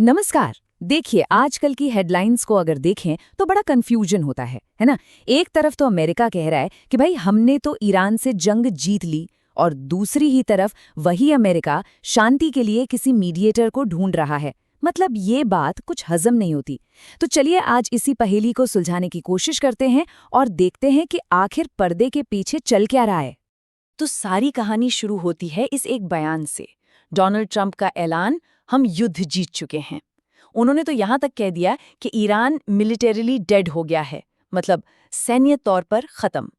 नमस्कार। देखिए, आजकल की हेडलाइंस को अगर देखें तो बड़ा कंफ्यूजन होता है ना। एक तरफ तो अमेरिका कह रहा है कि भाई हमने तो ईरान से जंग जीत ली, और दूसरी ही तरफ वही अमेरिका शांति के लिए किसी मीडिएटर को ढूंढ रहा है। मतलब ये बात कुछ हजम नहीं होती। तो चलिए आज इसी पहेली को सुलझाने की कोशिश करते हैं और देखते हैं कि आखिर पर्दे के पीछे चल क्या रहा है। तो सारी कहानी शुरू होती है इस एक बयान से। डोनाल्ड ट्रंप का ऐलान, हम युद्ध जीत चुके हैं। उन्होंने तो यहां तक कह दिया कि ईरान मिलिटरीली डेड हो गया है, मतलब सैन्य तौर पर खत्म।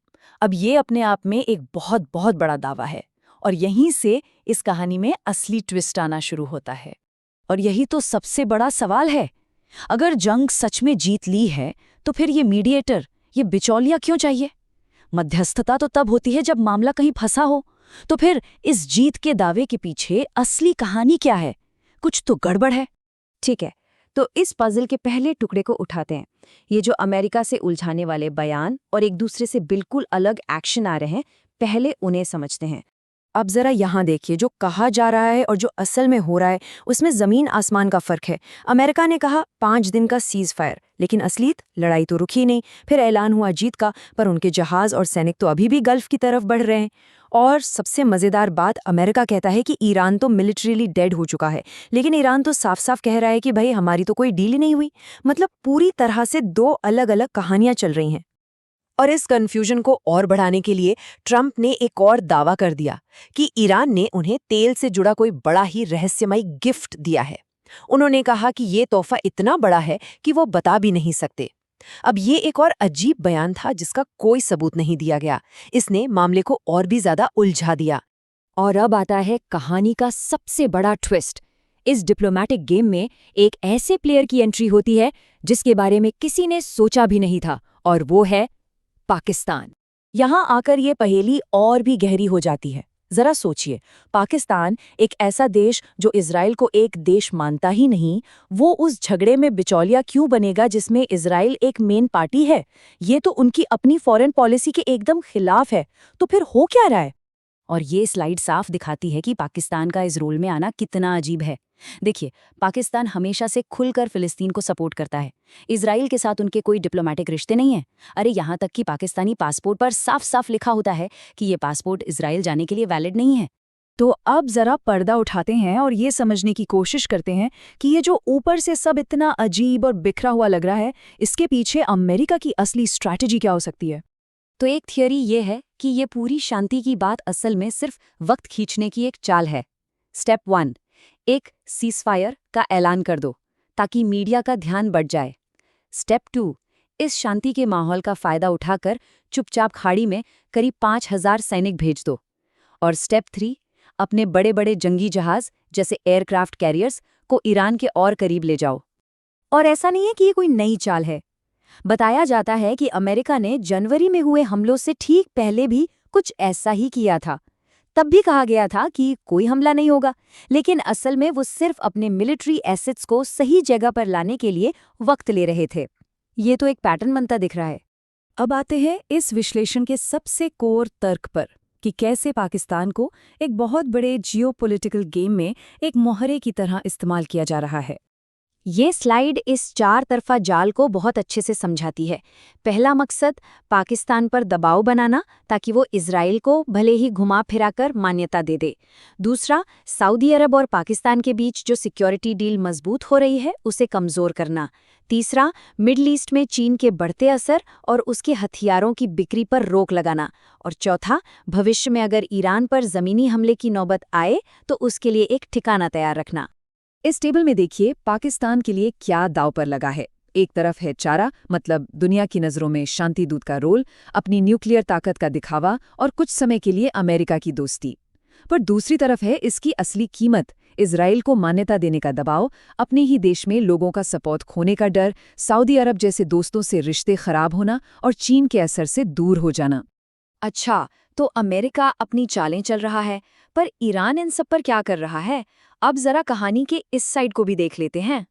अब ये अपने आप में एक बहुत बहुत बड़ा दावा है, और यहीं से इस कहानी में असली ट्विस्ट आना शुरू होता है। और यही तो सबसे बड़ा सवाल है। अगर जंग सच में जीत ली है तो फिर ये मीडिएटर, ये बिचौलिया क्यों चाहिए? मध्यस्थता तो तब होती है जब मामला कहीं फंसा हो। तो फिर इस जीत के दावे के पीछे असली कहानी क्या है? कुछ तो गड़बड़ है। ठीक है, तो इस पजल के पहले टुकड़े को उठाते हैं। ये जो अमेरिका से उलझाने वाले बयान और एक दूसरे से बिल्कुल अलग एक्शन आ रहे हैं, पहले उन्हें समझते हैं। अब जरा यहाँ देखिए, जो कहा जा रहा है और जो असल में हो रहा है उसमें जमीन आसमान का फर्क है। अमेरिका ने कहा 5 दिन का सीज फायर, लेकिन असलियत लड़ाई तो रुकी नहीं। फिर ऐलान हुआ जीत का, पर उनके जहाज और सैनिक तो अभी भी गल्फ की तरफ बढ़ रहे हैं। और सबसे मजेदार बात, अमेरिका कहता है कि ईरान तो मिलिट्रीली डेड हो चुका है, लेकिन ईरान तो साफ साफ कह रहा है कि भाई हमारी तो कोई डील ही नहीं हुई। मतलब पूरी तरह से दो अलग अलग कहानियां चल रही हैं। और इस कंफ्यूजन को और बढ़ाने के लिए ट्रंप ने एक और दावा कर दिया कि ईरान ने उन्हें तेल से जुड़ा कोई बड़ा ही रहस्यमयी गिफ्ट दिया है। उन्होंने कहा कि ये तोहफा इतना बड़ा है कि वो बता भी नहीं सकते। अब ये एक और अजीब बयान था जिसका कोई सबूत नहीं दिया गया। इसने मामले को और भी ज्यादा उलझा दिया। और अब आता है कहानी का सबसे बड़ा ट्विस्ट। इस डिप्लोमैटिक गेम में एक ऐसे प्लेयर की एंट्री होती है जिसके बारे में किसी ने सोचा भी नहीं था, और वो है पाकिस्तान। यहां आकर ये पहेली और भी गहरी हो जाती है। जरा सोचिए, पाकिस्तान, एक ऐसा देश जो इजराइल को एक देश मानता ही नहीं, वो उस झगड़े में बिचौलिया क्यों बनेगा जिसमें इजराइल एक मेन पार्टी है? ये तो उनकी अपनी फॉरेन पॉलिसी के एकदम खिलाफ है। तो फिर हो क्या रहा है? और ये स्लाइड साफ दिखाती है कि पाकिस्तान का इस रोल में आना कितना अजीब है। देखिए, पाकिस्तान हमेशा से खुलकर फिलिस्तीन को सपोर्ट करता है। इजराइल के साथ उनके कोई डिप्लोमेटिक रिश्ते नहीं हैं। अरे यहाँ तक कि पाकिस्तानी पासपोर्ट पर साफ साफ लिखा होता है कि ये पासपोर्ट इजराइल जाने के लिए वैलिड नहीं है। तो अब जरा पर्दा उठाते हैं और ये समझने की कोशिश करते हैं कि ये जो ऊपर से सब इतना अजीब और बिखरा हुआ लग रहा है, इसके पीछे अमेरिका की असली स्ट्रैटेजी क्या हो सकती है। तो एक थियरी ये है कि ये पूरी शांति की बात असल में सिर्फ वक्त खींचने की एक चाल है। स्टेप 1, एक सीज़फायर का ऐलान कर दो ताकि मीडिया का ध्यान बढ़ जाए। स्टेप 2, इस शांति के माहौल का फायदा उठाकर चुपचाप खाड़ी में करीब 5,000 सैनिक भेज दो। और स्टेप 3, अपने बड़े बड़े जंगी जहाज जैसे एयरक्राफ्ट कैरियर्स को ईरान के और करीब ले जाओ। और ऐसा नहीं है कि ये कोई नई चाल है। बताया जाता है कि अमेरिका ने जनवरी में हुए हमलों से ठीक पहले भी कुछ ऐसा ही किया था। तब भी कहा गया था कि कोई हमला नहीं होगा, लेकिन असल में वो सिर्फ अपने मिलिट्री एसेट्स को सही जगह पर लाने के लिए वक्त ले रहे थे। ये तो एक पैटर्न बनता दिख रहा है। अब आते हैं इस विश्लेषण के सबसे कोर तर्क पर कि कैसे पाकिस्तान को एक बहुत बड़े जियोपॉलिटिकल गेम में एक मोहरे की तरह इस्तेमाल किया जा रहा है। ये स्लाइड इस 4 तरफा जाल को बहुत अच्छे से समझाती है। पहला मकसद, पाकिस्तान पर दबाव बनाना ताकि वो इजराइल को भले ही घुमा फिराकर मान्यता दे दे। दूसरा, सऊदी अरब और पाकिस्तान के बीच जो सिक्योरिटी डील मजबूत हो रही है उसे कमज़ोर करना। तीसरा, मिडल ईस्ट में चीन के बढ़ते असर और उसके हथियारों की बिक्री पर रोक लगाना। और चौथा, भविष्य में अगर ईरान पर ज़मीनी हमले की नौबत आए तो उसके लिए एक ठिकाना तैयार रखना। इस टेबल में देखिए पाकिस्तान के लिए क्या दाव पर लगा है। एक तरफ है चारा, मतलब दुनिया की नज़रों में शांति दूत का रोल, अपनी न्यूक्लियर ताकत का दिखावा और कुछ समय के लिए अमेरिका की दोस्ती। पर दूसरी तरफ है इसकी असली कीमत, इजराइल को मान्यता देने का दबाव, अपने ही देश में लोगों का सपोर्ट खोने का डर, सऊदी अरब जैसे दोस्तों से रिश्ते खराब होना और चीन के असर से दूर हो जाना। अच्छा, तो अमेरिका अपनी चालें चल रहा है, पर ईरान इन सब पर क्या कर रहा है? अब जरा कहानी के इस साइड को भी देख लेते हैं।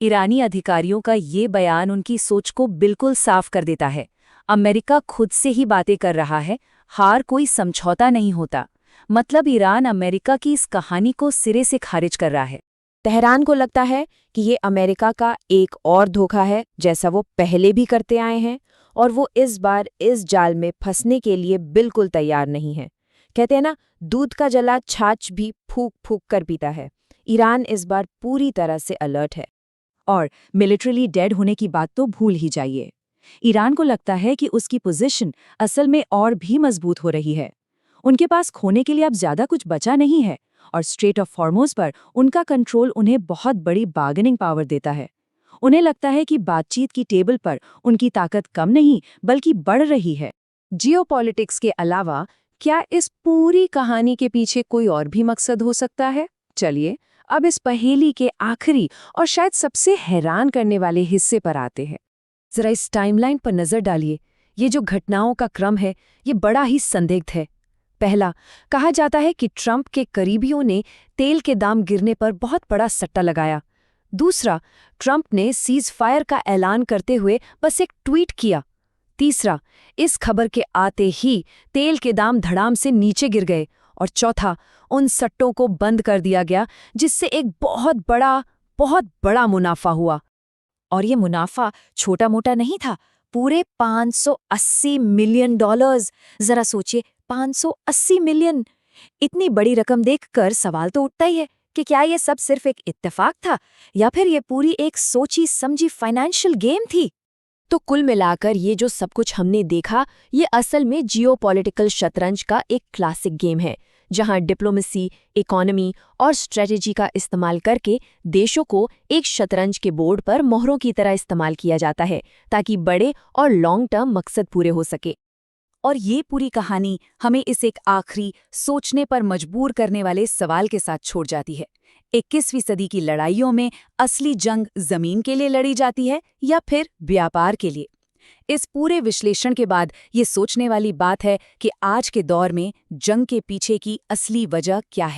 ईरानी अधिकारियों का ये बयान उनकी सोच को बिल्कुल साफ कर देता है। अमेरिका खुद से ही बातें कर रहा है, हार कोई समझौता नहीं होता। मतलब ईरान अमेरिका की इस कहानी को सिरे से खारिज कर रहा है। तेहरान को लगता है कि ये अमेरिका का एक और धोखा है, जैसा वो पहले भी करते आए हैं, और वो इस बार इस जाल में फंसने के लिए बिल्कुल तैयार नहीं है। कहते हैं ना, दूध का जला छाछ भी फूंक फूंक कर पीता है। ईरान इस बार पूरी तरह से अलर्ट है। और मिलिट्रीली डेड होने की बात तो भूल ही जाइए। ईरान को लगता है कि उसकी पोजीशन असल में और भी मजबूत हो रही है। उनके पास खोने के लिए अब ज्यादा कुछ बचा नहीं है, और स्ट्रेट ऑफ हॉर्मुज़ पर उनका कंट्रोल उन्हें बहुत बड़ी बार्गेनिंग पावर देता है। उन्हें लगता है कि बातचीत की टेबल पर उनकी ताकत कम नहीं बल्कि बढ़ रही है। जियोपॉलिटिक्स के अलावा क्या इस पूरी कहानी के पीछे कोई और भी मकसद हो सकता है? चलिए अब इस पहेली के आखिरी और शायद सबसे हैरान करने वाले हिस्से पर आते हैं। जरा इस टाइमलाइन पर नजर डालिए। ये जो घटनाओं का क्रम है, ये बड़ा ही संदिग्ध है। पहला, कहा जाता है कि ट्रंप के करीबियों ने तेल के दाम गिरने पर बहुत बड़ा सट्टा लगाया। दूसरा, ट्रंप ने सीज फायर का ऐलान करते हुए बस एक ट्वीट किया। तीसरा, इस खबर के आते ही तेल के दाम धड़ाम से नीचे गिर गए। और चौथा, उन सट्टों को बंद कर दिया गया, जिससे एक बहुत बड़ा मुनाफा हुआ। और ये मुनाफा छोटा मोटा नहीं था, पूरे $580 मिलियन। जरा सोचिए, 580 मिलियन। इतनी बड़ी रकम देखकर सवाल तो उठता ही है कि क्या ये सब सिर्फ एक इत्तेफाक था, या फिर ये पूरी एक सोची समझी फाइनेंशियल गेम थी। तो कुल मिलाकर ये जो सब कुछ हमने देखा, ये असल में जियोपॉलिटिकल शतरंज का एक क्लासिक गेम है, जहां डिप्लोमेसी, इकोनॉमी और स्ट्रेटजी का इस्तेमाल करके देशों को एक शतरंज के बोर्ड पर मोहरों की तरह इस्तेमाल किया जाता है, ताकि बड़े और लॉन्ग टर्म मकसद पूरे हो सके। और ये पूरी कहानी हमें इस एक आखिरी सोचने पर मजबूर करने वाले सवाल के साथ छोड़ जाती है। 21वीं सदी की लड़ाइयों में असली जंग जमीन के लिए लड़ी जाती है या फिर व्यापार के लिए? इस पूरे विश्लेषण के बाद ये सोचने वाली बात है कि आज के दौर में जंग के पीछे की असली वजह क्या है।